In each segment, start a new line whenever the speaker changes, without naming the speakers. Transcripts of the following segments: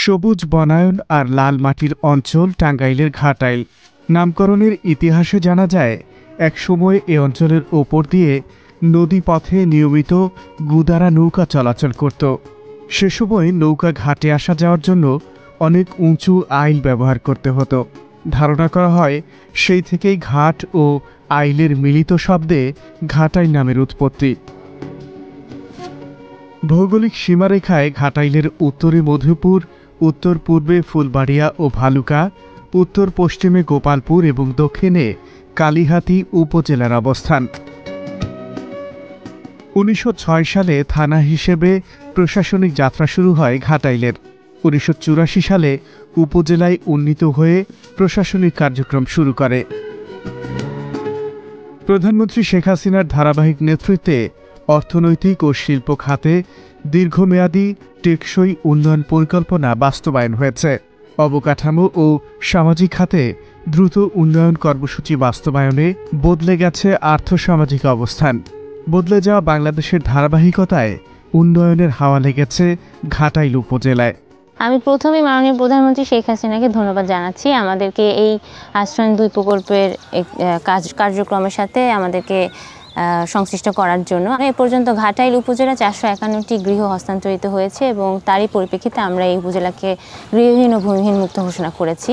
সবুজ বনায়ন আর লাল মাটির অঞ্চল টাঙ্গাইলের ঘাটাইল। নামকরণের ইতিহাসে জানা যায়, একসময় এ অঞ্চলের ওপর দিয়ে নদীপথে নিয়মিত গুদারা নৌকা চলাচল করত। সে সময় নৌকা ঘাটে আসা যাওয়ার জন্য অনেক উঁচু আইল ব্যবহার করতে হতো। ধারণা করা হয় সেই থেকেই ঘাট ও আইলের মিলিত শব্দে ঘাটাইল নামের উৎপত্তি। ভৌগোলিক সীমারেখায় ঘাটাইলের উত্তরে মধুপুর, উত্তর পূর্বে ফুলবাড়িয়া ও ভালুকা, উত্তর পশ্চিমে গোপালপুর এবং দক্ষিণে কালিহাতী উপজেলার অবস্থান। 1906 সালে থানা হিসেবে প্রশাসনিক যাত্রা শুরু হয় ঘাটাইলের। 1984 সালে উপজেলায় উন্নীত হয়ে প্রশাসনিক কার্যক্রম শুরু করে। প্রধানমন্ত্রী শেখ হাসিনার ধারাবাহিক নেতৃত্বে অর্থনৈতিক ও শিল্প খাতে দীর্ঘমেয়াদী টেকসই উন্নয়ন পরিকল্পনা বাস্তবায়ন হয়েছে। অবকাঠামো ও সামাজিক খাতে দ্রুত উন্নয়ন কর্মসূচি বাস্তবায়নে বদলে গেছে আর্থসামাজিক অবস্থান। বদলে যাওয়া বাংলাদেশের ধারাবাহিকতায় উন্নয়নের হাওয়া লেগেছে ঘাটাইল উপজেলায়।
আমি প্রথমে মাননীয় প্রধানমন্ত্রী শেখ হাসিনাকে ধন্যবাদ জানাচ্ছি আমাদেরকে এই আশ্রয়ণ 2 প্রকল্পের কার্যক্রমের সাথে আমাদেরকে সংশ্লিষ্ট করার জন্য। এ পর্যন্ত ঘাটাইল উপজেলা 451টি গৃহ হস্তান্তরিত হয়েছে এবং তারই পরিপ্রেক্ষিতে আমরা এই উপজেলাকে গৃহহীন ও ভূমিহীন মুক্ত ঘোষণা করেছি।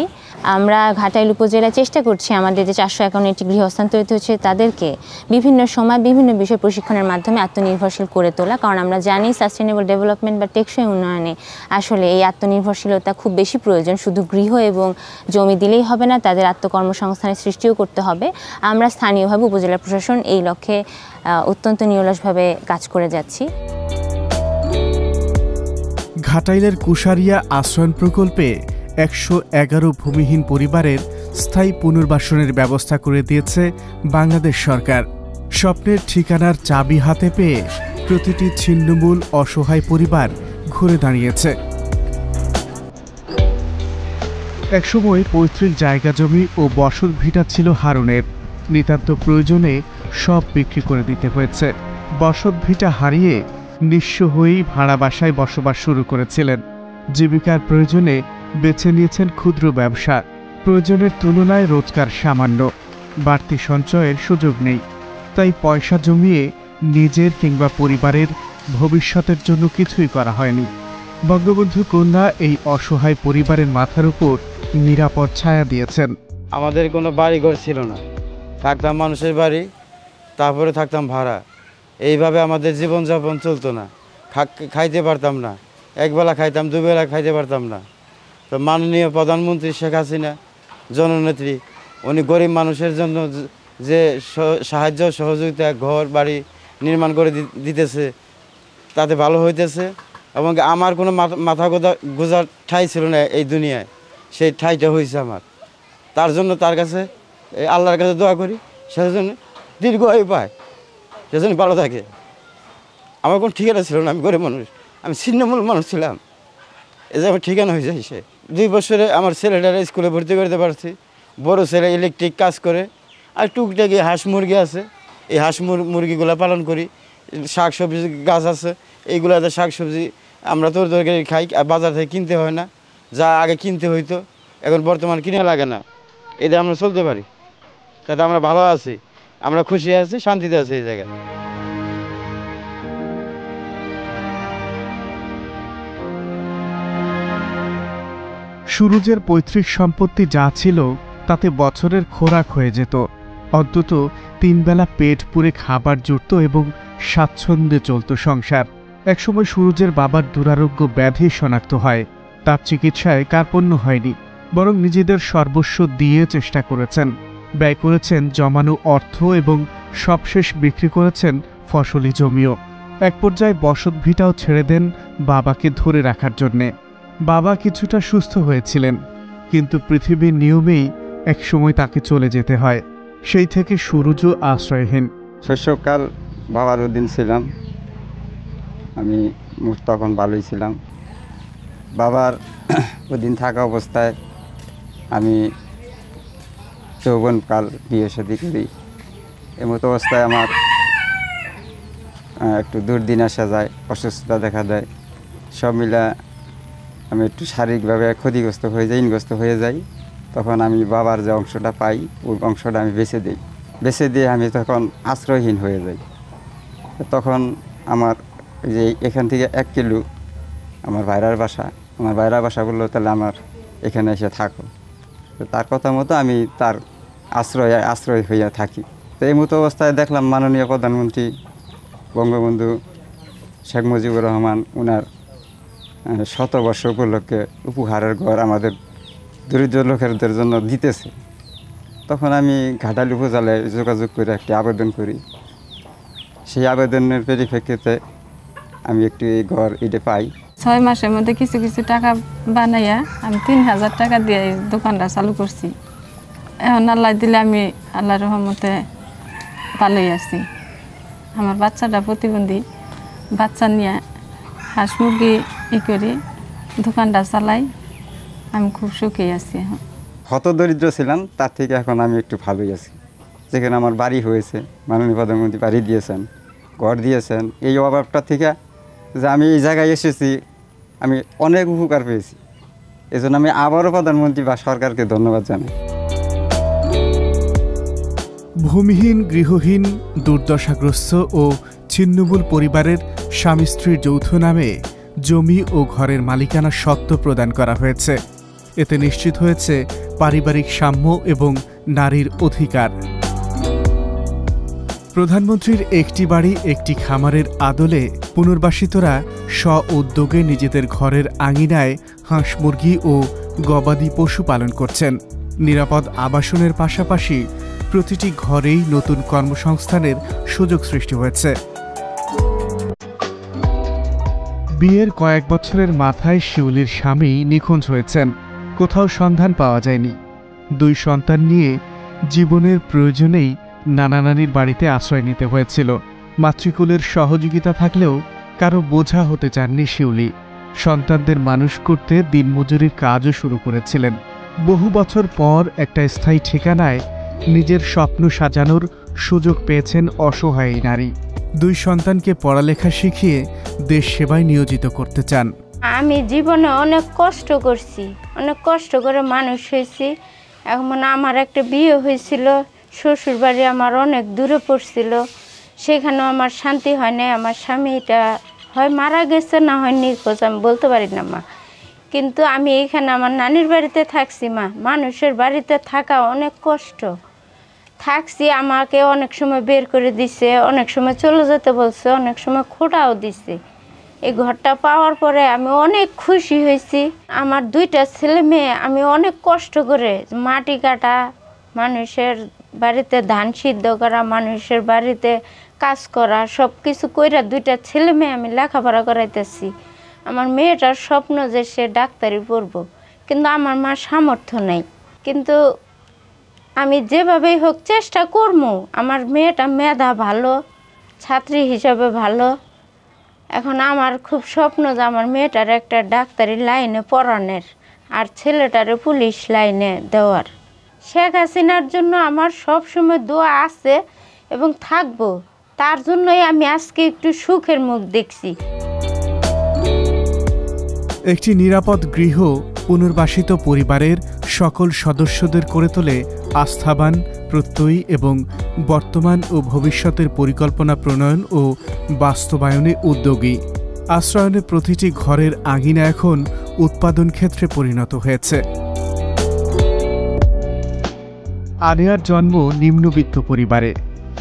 আমরা ঘাটাইল উপজেলায় চেষ্টা করছি আমাদের যে 451টি গৃহ হস্তান্তরিত হয়েছে তাদেরকে বিভিন্ন সময় বিভিন্ন বিষয় প্রশিক্ষণের মাধ্যমে আত্মনির্ভরশীল করে তোলা। কারণ আমরা জানি সাস্টেনেবল ডেভেলপমেন্ট বা টেকসই উন্নয়নে আসলে এই আত্মনির্ভরশীলতা খুব বেশি প্রয়োজন। শুধু গৃহ এবং জমি দিলেই হবে না, তাদের আত্মকর্মসংস্থানের সৃষ্টিও করতে হবে। আমরা স্থানীয়ভাবে উপজেলা প্রশাসন এই লক্ষ্যে অত্যন্ত নিরলসভাবে কাজ করে যাচ্ছি।
ঘাটাইলের কুশারিয়া আশ্রয়ণ প্রকল্পে 111 ভূমিহীন পরিবারের স্থায়ী পুনর্বাসনের ব্যবস্থা করে দিয়েছে বাংলাদেশ সরকার। স্বপ্নের ঠিকানার চাবি হাতে পেয়ে প্রতিটি ছিন্নমূল অসহায় পরিবার ঘুরে দাঁড়িয়েছে। একসময় পৈতৃক জায়গা জমি ও বসত ভিটা ছিল হারুনের। নিতান্ত প্রয়োজনে সব বিক্রি করে দিতে হয়েছে। বসত ভিটা হারিয়ে নিঃস্ব হয়েই ভাড়া বাসায় বসবাস শুরু করেছিলেন। জীবিকার প্রয়োজনে বেছে নিয়েছেন ক্ষুদ্র ব্যবসা। প্রয়োজনের তুলনায় রোজগার সামান্য, বাড়তি সঞ্চয়ের সুযোগ নেই। তাই পয়সা জমিয়ে নিজের কিংবা পরিবারের ভবিষ্যতের জন্য কিছুই করা হয়নি। বঙ্গবন্ধু কন্যা এই অসহায় পরিবারের মাথার উপর নিরাপদ ছায়া দিয়েছেন।
আমাদের কোনো বাড়ি ঘর ছিল না, থাকতাম মানুষের বাড়ি, তারপরে থাকতাম ভাড়া। এইভাবে আমাদের জীবনযাপন চলতো না, খাইতে পারতাম না। একবেলা খাইতাম, দুবেলা খাইতে পারতাম না। তো মাননীয় প্রধানমন্ত্রী শেখ হাসিনা জননেত্রী, উনি গরিব মানুষের জন্য যে সাহায্য সহযোগিতা, ঘর বাড়ি নির্মাণ করে দিতেছে, তাতে ভালো হইতেছে। এবং আমার কোনো মাথা গোজার ঠাঁই ছিল না এই দুনিয়ায়, সেই ঠাঁইটা হয়েছে আমার। তার জন্য তার কাছে আল্লাহর কাছে দোয়া করি, সেজন্য দীর্ঘ আয়ু পায়, সেজন্য ভালো থাকে। আমার কোনো ঠিকানা ছিল না, আমি গরিব মানুষ, আমি ছিন্নমূল মানুষ ছিলাম। এই যে আমার ঠিকানা হয়েছে সে 2 বছরে আমার ছেলেটারা স্কুলে ভর্তি করতে পারছি। বড় ছেলে ইলেকট্রিক কাজ করে, আর টুকটাকি হাঁস মুরগি আছে, এই হাঁস মুরগিগুলো পালন করি। শাক সবজি গাছ আছে, এইগুলাতে শাক সবজি আমরা তরকারি খাই, আর বাজার থেকে কিনতে হয় না। যা আগে কিনতে হইতো এখন বর্তমান কিনা লাগে না। এতে আমরা চলতে পারি, তাতে আমরা ভালো আছি, আমরা খুশি আছি, শান্তিতে আছি এই জায়গায়।
সুরুজের পৈতৃক সম্পত্তি যা ছিল তাতে বছরের খোরাক হয়ে যেত। অন্তত 3 বেলা পেট পুরে খাবার জুটত এবং স্বাচ্ছন্দ্যে চলত সংসার। একসময় সুরুজের বাবার দুরারোগ্য ব্যাধি শনাক্ত হয়। তার চিকিৎসায় কার্পণ্য হয়নি, বরং নিজেদের সর্বস্ব দিয়ে চেষ্টা করেছেন। ব্যয় করেছেন জমানো অর্থ এবং সবশেষ বিক্রি করেছেন ফসলি জমিও। এক পর্যায়ে বসত ভিটাও ছেড়ে দেন বাবাকে ধরে রাখার জন্যে। বাবা কিছুটা সুস্থ হয়েছিলেন, কিন্তু পৃথিবীর নিয়মেই একসময় তাকে চলে যেতে হয়। সেই থেকে সুরুজও আশ্রয়হীন।
শৈশবকাল বাবার অধীন ছিলাম, আমি তখন ভালোই ছিলাম। বাবার অধীন থাকা অবস্থায় আমি যৌবনকাল বিয়ে শাদী করি। এমতো অবস্থায় আমার একটু দুর্দিন আসা যায়, অসুস্থতা দেখা দেয়। সব মিলা আমি একটু শারীরিকভাবে ক্ষতিগ্রস্ত হয়ে যাই, ঋণগ্রস্ত হয়ে যাই, তখন আমি বাবার যে অংশটা পাই ওই অংশটা আমি বেচে দিই। বেচে দিয়ে আমি তখন আশ্রয়হীন হয়ে যাই। তখন আমার যে এখান থেকে 1 কিলো আমার ভাইরার বাসা বললো তাহলে আমার এখানে এসে থাকো। তো তার কথা মতো আমি তার আশ্রয় হইয়া থাকি। তো এই মতো অবস্থায় দেখলাম মাননীয় প্রধানমন্ত্রী বঙ্গবন্ধু শেখ মুজিবুর রহমান ওনার 100বর্ষ উপলক্ষে উপহারের ঘর আমাদের দরিদ্র লোকেদের জন্য দিতেছে। তখন আমি ঘাটাল উপজেলায় যোগাযোগ করে একটি আবেদন করি। সেই আবেদনের পরিপ্রেক্ষিতে আমি একটি ঘর এটা পাই।
6 মাসের মধ্যে কিছু কিছু টাকা বানাইয়া আমি 3000 টাকা দিয়ে দোকানটা চালু করছি। এখন আল্লাহ দিলে আমি আল্লাহর রহমতে ভালোই আছি। আমার বাচ্চাটা প্রতিবন্ধী, বাচ্চা নিয়ে হাঁস মুরগি করি, দোকানটা চালাই, আমি খুব সুখী আছি। এখন
হতদরিদ্র ছিলাম, তার থেকে এখন আমি একটু ভালোই আছি। যেখানে আমার বাড়ি হয়েছে, মাননীয় প্রধানমন্ত্রী বাড়ি দিয়েছেন, ঘর দিয়েছেন, এই অভাবটা থেকে যে আমি এই জায়গায় এসেছি আমি অনেক উপকার পেয়েছি। এজন্য আমি আবারও প্রধানমন্ত্রী বা সরকারকে ধন্যবাদ জানাই।
ভূমিহীন, গৃহহীন, দুর্দশাগ্রস্ত ও ছিন্নমূল পরিবারের স্বামী স্ত্রীর যৌথ নামে জমি ও ঘরের মালিকানা স্বত্ব প্রদান করা হয়েছে। এতে নিশ্চিত হয়েছে পারিবারিক সাম্য এবং নারীর অধিকার। প্রধানমন্ত্রীর একটি বাড়ি একটি খামারের আদলে পুনর্বাসিতরা স্ব-উদ্যোগে নিজেদের ঘরের আঙিনায় হাঁস মুরগি ও গবাদি পশু পালন করছেন। নিরাপদ আবাসনের পাশাপাশি প্রতিটি ঘরেই নতুন কর্মসংস্থানের সুযোগ সৃষ্টি হয়েছে। বিয়ের কয়েক বছরের মাথায় শিউলির স্বামী নিখোঁজ হয়েছেন, কোথাও সন্ধান পাওয়া যায়নি। 2 সন্তান নিয়ে জীবনের প্রয়োজনেই নানা নানির বাড়িতে আশ্রয় নিতে হয়েছিল। মাতৃকুলের সহযোগিতা থাকলেও কারো বোঝা হতে চাননি শিউলি। সন্তানদের মানুষ করতে দিনমজুরির কাজও শুরু করেছিলেন। বহু বছর পর একটা স্থায়ী ঠিকানায় নিজের স্বপ্ন সাজানোর সুযোগ পেয়েছেন অসহায় এই নারী। 2 সন্তানকে পড়ালেখা শিখিয়ে দেশ সেবায় নিয়োজিত করতে চান।
আমি জীবনে অনেক কষ্ট করছি, অনেক কষ্ট করে মানুষ হয়েছি। এখন আমার একটা বিয়ে হয়েছিল, শ্বশুর বাড়ি আমার অনেক দূরে পড়ছিল, সেখানেও আমার শান্তি হয় নাই। আমার স্বামীটা হয় মারা গেছে, না হয় নিখোঁজ, আমি বলতে পারি না মা। কিন্তু আমি এইখানে আমার নানির বাড়িতে থাকছি মা। মানুষের বাড়িতে থাকা অনেক কষ্ট। থাকছি, আমাকে অনেক সময় বের করে দিছে, অনেক সময় চলে যেতে বলছে, অনেক সময় খোঁটাও দিছে। এই ঘরটা পাওয়ার পরে আমি অনেক খুশি হয়েছি। আমার 2টা ছেলে মেয়ে, আমি অনেক কষ্ট করে মাটি কাটা, মানুষের বাড়িতে ধান সিদ্ধ করা, মানুষের বাড়িতে কাজ করা, সব কিছু কইরা 2টা ছেলে মেয়ে আমি লেখাপড়া করাইতেছি। আমার মেয়েটার স্বপ্ন যে সে ডাক্তারি পড়বো, কিন্তু আমার মা সামর্থ্য নেই। কিন্তু আমি যেভাবেই হোক চেষ্টা করবো। আমার মেয়েটা মেধা ভালো, ছাত্রী হিসাবে ভালো। এখন আমার খুব স্বপ্ন যে আমার মেয়েটার একটা ডাক্তারি লাইনে পড়ানোর, আর ছেলেটারে পুলিশ লাইনে দেওয়ার। শেখ হাসিনার জন্য আমার সবসময় দোয়া আছে এবং থাকবো। তার জন্যই আমি আজকে একটু সুখের মুখ দেখছি।
একটি নিরাপদ গৃহ পুনর্বাসিত পরিবারের সকল সদস্যদের করে তোলে আস্থাবান, প্রত্যয়ী এবং বর্তমান ও ভবিষ্যতের পরিকল্পনা প্রণয়ন ও বাস্তবায়নে উদ্যোগী। আশ্রয়নে প্রতিটি ঘরের আঙিনা এখন উৎপাদন ক্ষেত্রে পরিণত হয়েছে। আলিয়ার জন্ম নিম্নবিত্ত পরিবারে।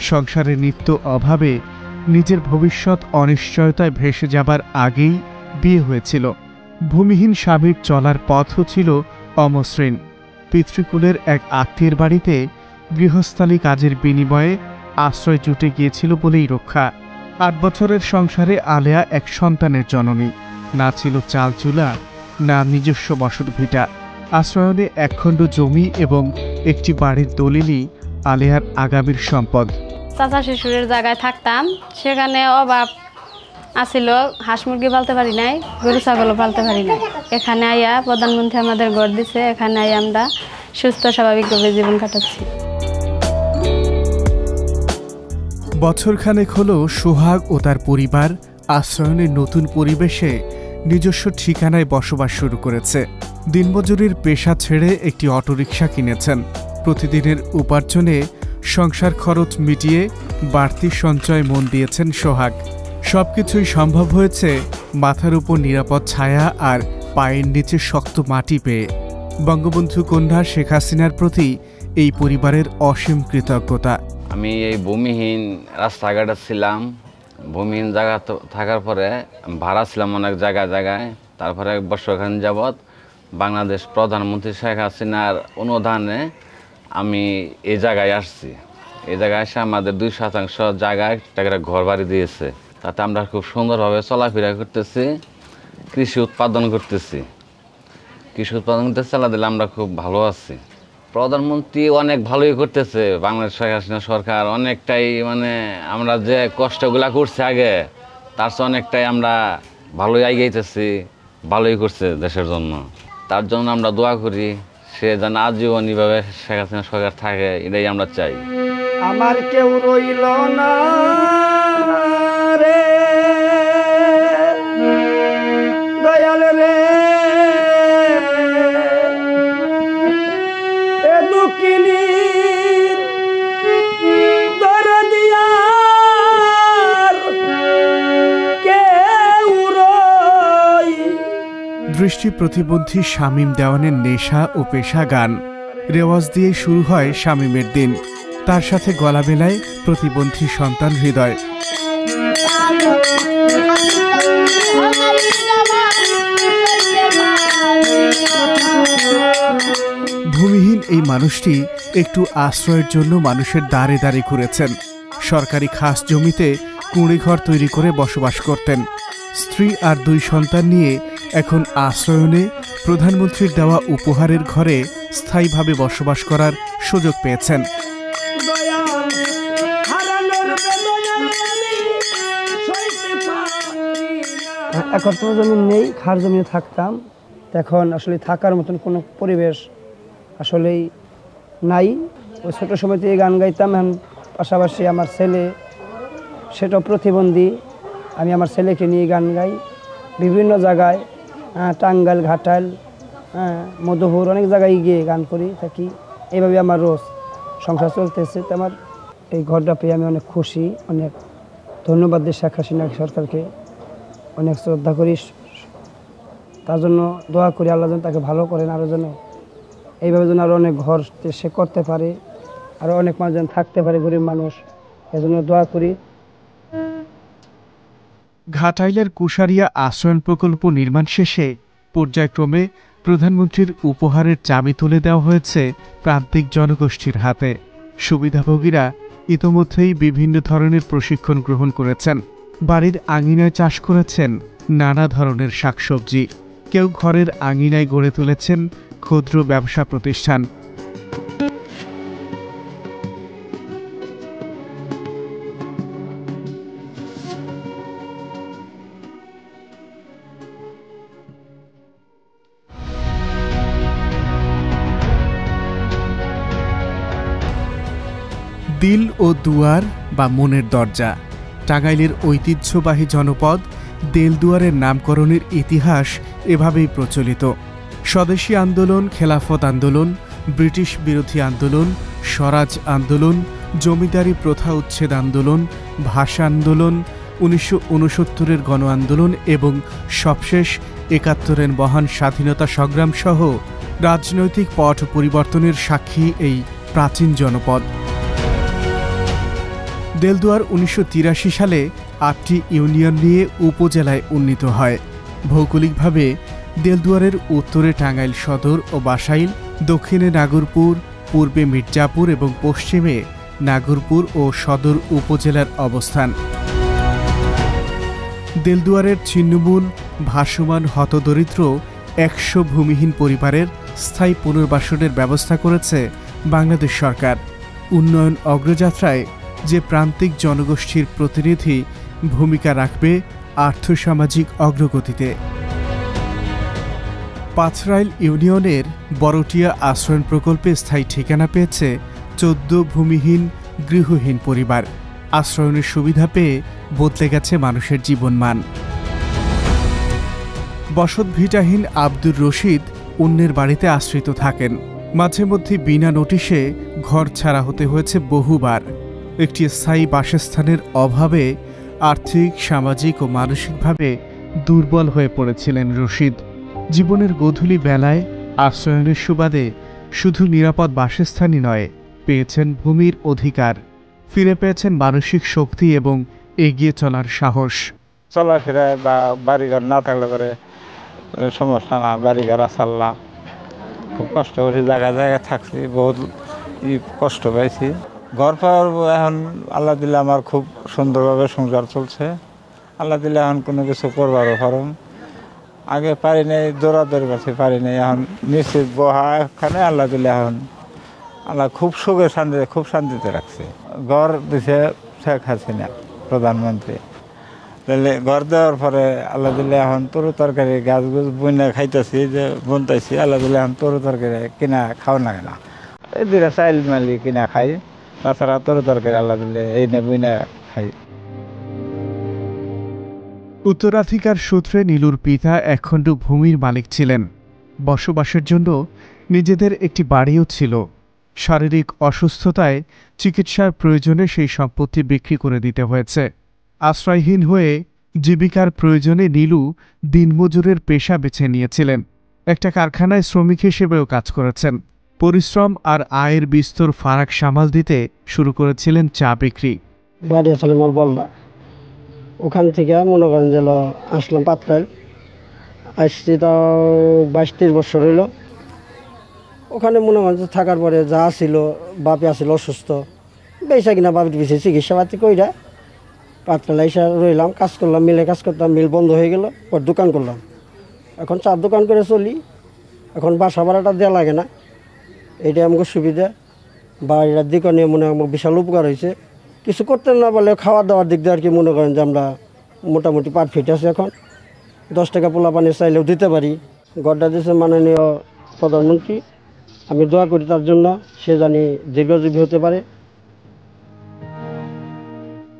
সংসারের নিত্য অভাবে নিজের ভবিষ্যৎ অনিশ্চয়তায় ভেসে যাবার আগেই বিয়ে হয়েছিল। ভূমিহীন স্বামীর চলার পথও ছিল অমসৃণ। পিতৃকুলের এক আত্মীয়ের বাড়িতে গৃহস্থালী কাজের বিনিময়ে আশ্রয় জুটে গিয়েছিল বলেই রক্ষা। 8 বছরের সংসারে আলেয়া এক সন্তানের জননী। না ছিল চাল চুলা, না নিজস্ব বসত ভিটা। আশ্রয়নে একখণ্ড জমি এবং একটি বাড়ির দলিলই আলেয়ার আগামীর সম্পদ।
চাচা শ্বশুরের জায়গায় থাকতাম, সেখানে অভাব আসিল, হাঁস মুরগি পালতে পারি নাই, গরু ছাগলও পালতে পারি নাই। এখানে আইয়া প্রধানমন্ত্রী আমাদের ঘর দিছে, এখানে আইয়া আমরা সুস্থ স্বাভাবিকভাবে জীবন কাটাচ্ছি।
বছরখানেক হলো সোহাগ ও তার পরিবার আশ্রয়নের নতুন পরিবেশে নিজস্ব ঠিকানায় বসবাস শুরু করেছে। দিনমজুরির পেশা ছেড়ে একটি অটোরিকশা কিনেছেন। প্রতিদিনের উপার্জনে সংসার খরচ মিটিয়ে বাড়তি সঞ্চয় মন দিয়েছেন সোহাগ। সবকিছুই সম্ভব হয়েছে মাথার উপর নিরাপদ ছায়া আর পায়ের নিচে শক্ত মাটি পেয়ে। বঙ্গবন্ধু কন্যা শেখ হাসিনার প্রতি এই পরিবারের অসীম কৃতজ্ঞতা।
আমি এই ভূমিহীন রাস্তাঘাটে ছিলাম, ভূমিহীন জায়গা থাকার পরে ভাড়া ছিলাম অনেক জায়গায়। তারপরে 1 বছরখান যাবৎ বাংলাদেশ প্রধানমন্ত্রী শেখ হাসিনার অনুদানে আমি এই জায়গায় আসছি। এই জায়গায় এসে আমাদের 2% জায়গায় একটা ঘর বাড়ি দিয়েছে। তাতে আমরা খুব সুন্দরভাবে চলাফেরা করতেছি, কৃষি উৎপাদন করতেছি। চালা দিলে আমরা খুব ভালো আছি। প্রধানমন্ত্রী অনেক ভালোই করতেছে। বাংলাদেশ শেখ হাসিনা সরকার অনেকটাই আমরা যে কষ্টগুলা করছি আগে তার চেয়ে অনেকটাই আমরা ভালোই এগিয়েছি, ভালোই করছে দেশের জন্য। তার জন্য আমরা দোয়া করি সে যেন আজীবন এইভাবে শেখ হাসিনা সরকার থাকে, এটাই আমরা চাই।
আমার কেউ রইল না রে দয়াল রে, এ দুঃখিনীর দরদিয়ার কেউ রই।
দৃষ্টি প্রতিবন্ধী শামীম দেওয়ানের নেশা ও পেশা গান। রেওয়াজ দিয়ে শুরু হয় শামীমের দিন। তার সাথে গলা মেলায় প্রতিবন্ধী সন্তান হৃদয়। ভূমিহীন এই মানুষটি একটু আশ্রয়ের জন্য মানুষের দ্বারে দ্বারে ঘুরেছেন। সরকারি খাস জমিতে কুঁড়েঘর তৈরি করে বসবাস করতেন। স্ত্রী আর 2 সন্তান নিয়ে এখন আশ্রয়নে প্রধানমন্ত্রীর দেওয়া উপহারের ঘরে স্থায়ীভাবে বসবাস করার সুযোগ পেয়েছেন।
এখন তো জমি নেই, খার জমিতে থাকতাম। এখন আসলে থাকার মতন কোনো পরিবেশ আসলেই নাই। ওই ছোটো সময় থেকে গান গাইতাম। এখন পাশাপাশি আমার ছেলে, সেটাও প্রতিবন্ধী। আমি আমার ছেলেকে নিয়ে গান গাই বিভিন্ন জায়গায়, টাঙ্গাইল, ঘাটাইল, মধুপুর, অনেক জায়গায় গিয়ে গান করি থাকি। এইভাবে আমার রোজ সংসার চলতেছে। তো আমার এই ঘরটা পেয়ে আমি অনেক খুশি, অনেক ধন্যবাদ দিই শেখ হাসিনা সরকারকে, অনেক শ্রদ্ধা করি। তার জন্য দোয়া করি আল্লাহ যেন তাকে ভালো করেন, আরও যেন এইভাবে যেন আরও অনেক ঘর সে করতে পারে, আরও অনেক মানুষ যেন থাকতে পারে, গরিব মানুষ। এজন্য দোয়া করি।
ঘাটাইলের কুশারিয়া আশ্রয়ণ প্রকল্প নির্মাণ শেষে পর্যায়ক্রমে প্রধানমন্ত্রীর উপহারের চাবি তুলে দেওয়া হয়েছে প্রান্তিক জনগোষ্ঠীর হাতে। সুবিধাভোগীরা ইতোমধ্যেই বিভিন্ন ধরনের প্রশিক্ষণ গ্রহণ করেছেন। বাড়ির আঙিনায় চাষ করেছেন নানা ধরনের শাকসবজি। কেউ ঘরের আঙিনায় গড়ে তুলেছেন ক্ষুদ্র ব্যবসা প্রতিষ্ঠান। দিল ও দুয়ার বা মনের দরজা। টাঙ্গাইলের ঐতিহ্যবাহী জনপদ দেলদুয়ারের নামকরণের ইতিহাস এভাবেই প্রচলিত। স্বদেশী আন্দোলন, খেলাফত আন্দোলন, ব্রিটিশ বিরোধী আন্দোলন, স্বরাজ আন্দোলন, জমিদারি প্রথা উচ্ছেদ আন্দোলন, ভাষা আন্দোলন, 1969-এর গণ আন্দোলন এবং সবশেষ 71-এর মহান স্বাধীনতা সংগ্রাম সহ রাজনৈতিক পট পরিবর্তনের সাক্ষী এই প্রাচীন জনপদ। দেলদুয়ার 1983 সালে 8টি ইউনিয়ন নিয়ে উপজেলায় উন্নীত হয়। ভৌগোলিকভাবে দেলদুয়ারের উত্তরে টাঙ্গাইল সদর ও বাসাইল, দক্ষিণে নাগরপুর, পূর্বে মির্জাপুর এবং পশ্চিমে নাগরপুর ও সদর উপজেলার অবস্থান। দেলদুয়ারের ছিন্নমূল ভাসমান হতদরিদ্র 100 ভূমিহীন পরিবারের স্থায়ী পুনর্বাসনের ব্যবস্থা করেছে বাংলাদেশ সরকার। উন্নয়ন অগ্রযাত্রায় যে প্রান্তিক জনগোষ্ঠীর প্রতিনিধি ভূমিকা রাখবে আর্থসামাজিক অগ্রগতিতে। পাঁচরাইল ইউনিয়নের বড়টিয়া আশ্রয়ণ প্রকল্পে স্থায়ী ঠিকানা পেয়েছে 14 ভূমিহীন গৃহহীন পরিবার। আশ্রয়ণের সুবিধা পেয়ে বদলে গেছে মানুষের জীবনমান। বসতভিটাহীন আব্দুর রশিদ অন্যের বাড়িতে আশ্রিত থাকেন। মাঝে মধ্যে বিনা নোটিশে ঘর ছাড়া হতে হয়েছে বহুবার। একটি স্থায়ী বাসস্থানের অভাবে আর্থিক, সামাজিক ও মানসিকভাবে দুর্বল হয়ে পড়েছিলেন রশিদ। জীবনের গোধূলি বেলায় আশ্রয়নের সুবাদে শুধু নিরাপদ বাসস্থানই নয়, পেয়েছেন ভূমির অধিকার, ফিরে পেয়েছেন মানসিক শক্তি এবং এগিয়ে চলার সাহস।
চলাফেরায় বা বাড়িঘর না থাকলে করে সমস্যা না, বাড়িঘর আসাল্লাম খুব কষ্ট করে জায়গায় জায়গায় থাকছি, বহুত কষ্ট পাইছি। ঘর পাওয়ার এখন আল্লাহ দিলে আমার খুব সুন্দরভাবে সংসার চলছে। আল্লাহ দিলে এখন কোনো কিছু করবারও পারম। আগে পারি নাই, দৌড়াদৌড়ি কাছে পারি নাই, এখন নিশ্চিত বহা এখানে আল্লাহ দিলে এখন আল্লাহ খুব সুখে শান্তিতে খুব শান্তিতে রাখছে। ঘর দিছে শেখ হাসিনা প্রধানমন্ত্রী, তাহলে ঘর দেওয়ার পরে আল্লাহ দিলে এখন তরু তরকারি গাছ গুছ বইনা খাইতেছি, যে বুনতেছি, আল্লাহ দিলে এখন তরু তরকারি কিনা খাওয়া লাগে না, এই দুটা চাইল মালি কিনা খাই, তাছাড়া তরু তরকারি আল্লাহ দিলে এই নে বইনা খাই।
উত্তরাধিকার সূত্রে নীলুর পিতা একখণ্ড ভূমির মালিক ছিলেন। বসবাসের জন্য নিজেদের একটি বাড়িও ছিল। শারীরিক অসুস্থতায় চিকিৎসার প্রয়োজনে সেই সম্পত্তি বিক্রি করে দিতে হয়েছে। আশ্রয়হীন হয়ে জীবিকার প্রয়োজনে নীলু দিনমজুরের পেশা বেছে নিয়েছিলেন। একটা কারখানায় শ্রমিক হিসেবেও কাজ করেছেন। পরিশ্রম আর আয়ের বিস্তর ফারাক সামাল দিতে শুরু করেছিলেন চা বিক্রি।
বাড়ি আসলে মোর বলবা, ওখান থেকে মনে করেন যে আসলাম পাতলায়, আসছি তো 22-23 বছর হইল। ওখানে মনে করেন যে থাকার পরে যা ছিল, বাপে আসছিল অসুস্থ, বেশা কিনা বাপের পিছিয়ে চিকিৎসাপাতি কইরা পাতলা এসে রইলাম, কাজ করলাম, মিলে কাজ করতাম, মিল বন্ধ হয়ে গেল, পর দোকান করলাম। এখন চার দোকান করে চলি। এখন বাসা ভাড়াটা দেওয়া লাগে না, এইটা আমাকে সুবিধা। বাড়িটার দিকে নিয়ে মনে হয় আমার বিশাল উপকার হয়েছে। কিছু করতে না বলে খাওয়া দাওয়ার দিক দিয়ে আর কি মনে করেন যে আমরা মোটামুটি পারফেক্ট আছি। এখন 10 টাকা পোলা পানি চাইলেও দিতে পারি। ঘরটা দিয়েছে মাননীয় প্রধানমন্ত্রী, আমি দোয়া করি তার জন্য, সে জানি দীর্ঘজীবী হতে পারে।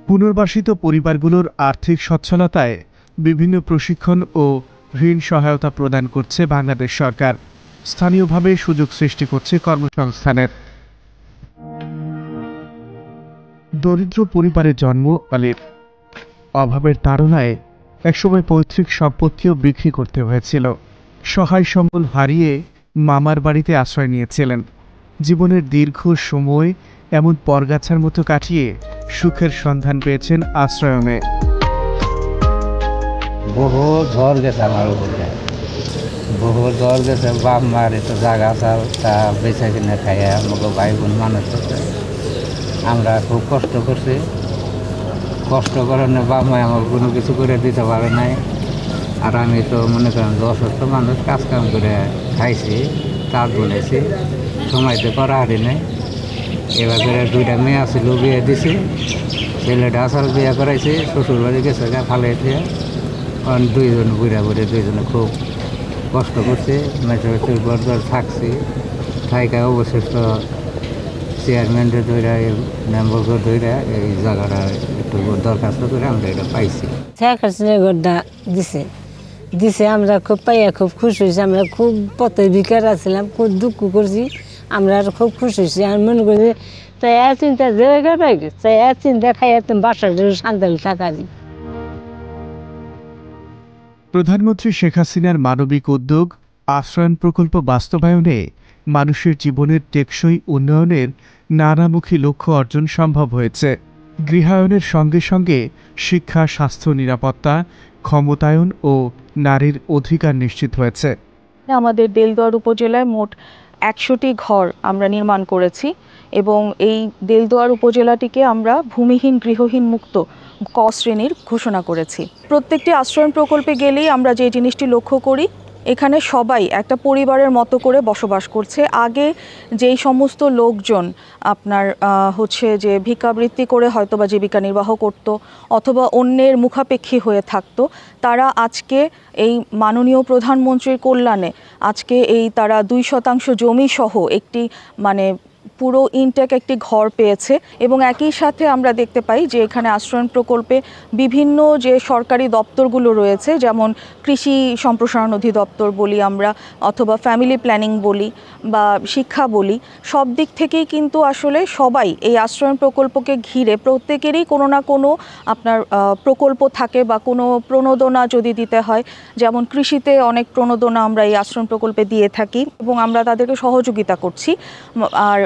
পুনর্বাসিত পরিবারগুলোর আর্থিক সচ্ছলতায় বিভিন্ন প্রশিক্ষণ ও ঋণ সহায়তা প্রদান করছে বাংলাদেশ সরকার। স্থানীয়ভাবে সুযোগ সৃষ্টি করছে কর্মসংস্থানের। দরিদ্র পরিবারে জন্ম আলীর। অভাবের তাড়নায় একসময় পৈতৃক সম্পত্তিও বিক্রি করতে হয়েছিল। সহায় সম্বল হারিয়ে মামার বাড়িতে আশ্রয় নিয়েছিলেন। জীবনের দীর্ঘ সময় এমন পরগাছার মতো কাটিয়ে সুখের সন্ধান পেয়েছেন আশ্রয়নে।
বহু ঝড় গেছে আমার উপরে, বহু ঝড় গেছে। বাপ মার তো জায়গা চাল তা বেচা কিনে খাইয়া আমাকে ভাই বোন মানুষ করছে। আমরা খুব কষ্ট করছি, কষ্ট করার বাপ মায় আমার কোনো কিছু করে দিতে পারে নাই। আর আমি তো মনে করেন অসুস্থ মানুষ, কাজ কাম করে খাইছি, তাঁত বলেছি, সময়তে করা হারি নাই। এবার করে 2টা মেয়ে আসছিল, বিয়ে দিছি। ছেলেটা আসল বিয়ে করাইছি, শ্বশুর বাড়ি গেছে ফালাই দিয়ে। কারণ 2জন বুড়া বুড়ি, 2জনে খুব কষ্ট করছি, মেচুরিটির ঘর থাকছি। থাইকা অবশিষ্ট চেয়ারম্যানরে ধরে, মেম্বারকে ধরে এই জায়গাটা একটু দরখাস্ত করে আমরা এটা পাইছি।
শেখ হাসিনা ঘরটা দিছে আমরা খুব পাইয়া খুব খুশি হয়েছি। আমরা খুব পথে বিকার আসছিলাম, খুব দুঃখ করছি, আমরা খুব খুশি হয়েছি। আমি মনে করি তাই চিন্তা জায়গা পাই গেছে, তাই চিন্তা খাইয়া তুমি বাসার শান্তি থাকা দিই।
প্রধানমন্ত্রী শেখ হাসিনার মানবিক উদ্যোগ আশ্রয়ন প্রকল্প বাস্তবায়নে মানুষের জীবনের টেকসই উন্নয়নের নানামুখী লক্ষ্য অর্জন সম্ভব হয়েছে। গৃহায়নের সঙ্গে সঙ্গে শিক্ষা, স্বাস্থ্য, নিরাপত্তা, ক্ষমতায়ন ও নারীর অধিকার নিশ্চিত হয়েছে।
আমাদের দেলদুয়ার উপজেলায় মোট 100টি ঘর আমরা নির্মাণ করেছি এবং এই দেলদুয়ার উপজেলাটিকে আমরা ভূমিহীন গৃহহীন মুক্ত ক শ্রেণীর ঘোষণা করেছি। প্রত্যেকটি আশ্রয়ন প্রকল্পে গেলেই আমরা যে জিনিসটি লক্ষ্য করি, এখানে সবাই একটা পরিবারের মতো করে বসবাস করছে। আগে যেই সমস্ত লোকজন আপনার যে ভিক্ষাবৃত্তি করে হয়তো বা জীবিকা নির্বাহ করত অথবা অন্যের মুখাপেক্ষী হয়ে থাকতো, তারা আজকে এই মাননীয় প্রধানমন্ত্রীর কল্যাণে আজকে এই তারা 2% জমি সহ একটি পুরো ইনটেক একটি ঘর পেয়েছে এবং একই সাথে আমরা দেখতে পাই যে এখানে আশ্রয়ণ প্রকল্পে বিভিন্ন যে সরকারি দপ্তরগুলো রয়েছে, যেমন কৃষি সম্প্রসারণ অধিদপ্তর বলি আমরা, অথবা ফ্যামিলি প্ল্যানিং বলি বা শিক্ষা বলি, সব দিক থেকেই কিন্তু আসলে সবাই এই আশ্রয়ণ প্রকল্পকে ঘিরে প্রত্যেকেরই কোনো না কোনো আপনার প্রকল্প থাকে বা কোনো প্রণোদনা যদি দিতে হয়, যেমন কৃষিতে অনেক প্রণোদনা আমরা এই আশ্রয়ণ প্রকল্পে দিয়ে থাকি এবং আমরা তাদেরকে সহযোগিতা করছি। আর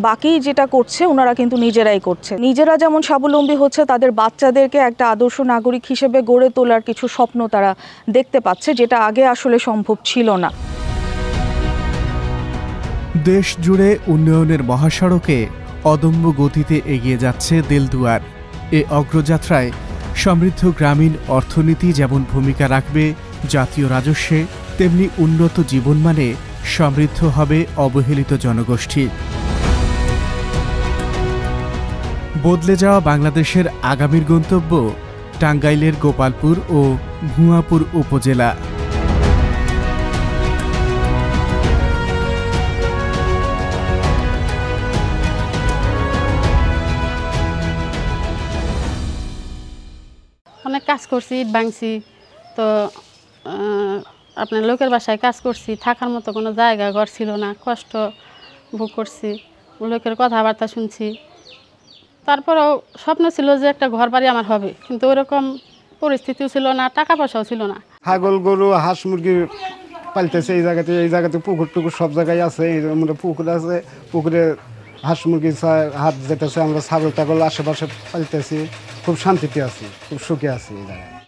বাকি যেটা করছে ওনারা কিন্তু নিজেরাই করছে, নিজেরা যেমন স্বাবলম্বী হচ্ছে, তাদের বাচ্চাদেরকে একটা আদর্শ নাগরিক হিসেবে গড়ে তোলার কিছু স্বপ্ন তারা দেখতে পাচ্ছে, যেটা আগে আসলে সম্ভব ছিল না।
দেশ জুড়ে উন্নয়নের মহাসড়কে অদম্য গতিতে এগিয়ে যাচ্ছে দেলদুয়ার। এ অগ্রযাত্রায় সমৃদ্ধ গ্রামীণ অর্থনীতি যেমন ভূমিকা রাখবে জাতীয় রাজস্বে, তেমনি উন্নত জীবনমানে সমৃদ্ধ হবে অবহেলিত জনগোষ্ঠী। বদলে যাওয়া বাংলাদেশের আগামীর গন্তব্য টাঙ্গাইলের গোপালপুর ও ভুঁয়াপুর উপজেলা।
অনেক কাজ করছি, ইট ভাঙছি, তো আপনার লোকের বাসায় কাজ করছি, থাকার মতো কোনো জায়গা ঘর ছিল না, কষ্ট ভোগ করছি, লোকের কথাবার্তা শুনছি। তারপরেও স্বপ্ন ছিল যে একটা ঘর বাড়ি আমার হবে, কিন্তু ওরকম পরিস্থিতিও ছিল না, টাকা পয়সাও ছিল না।
ছাগল গরু হাঁস মুরগি পালতেছে এই জায়গাতে পুকুর টুকুর সব জায়গায় আছে, পুকুর আছে, পুকুরে হাঁস মুরগি হাত যেতেছে, আমরা ছাগল টাগল আশেপাশে পালতেছি, খুব শান্তিতে আছি, খুব সুখে আছি এই জায়গায়।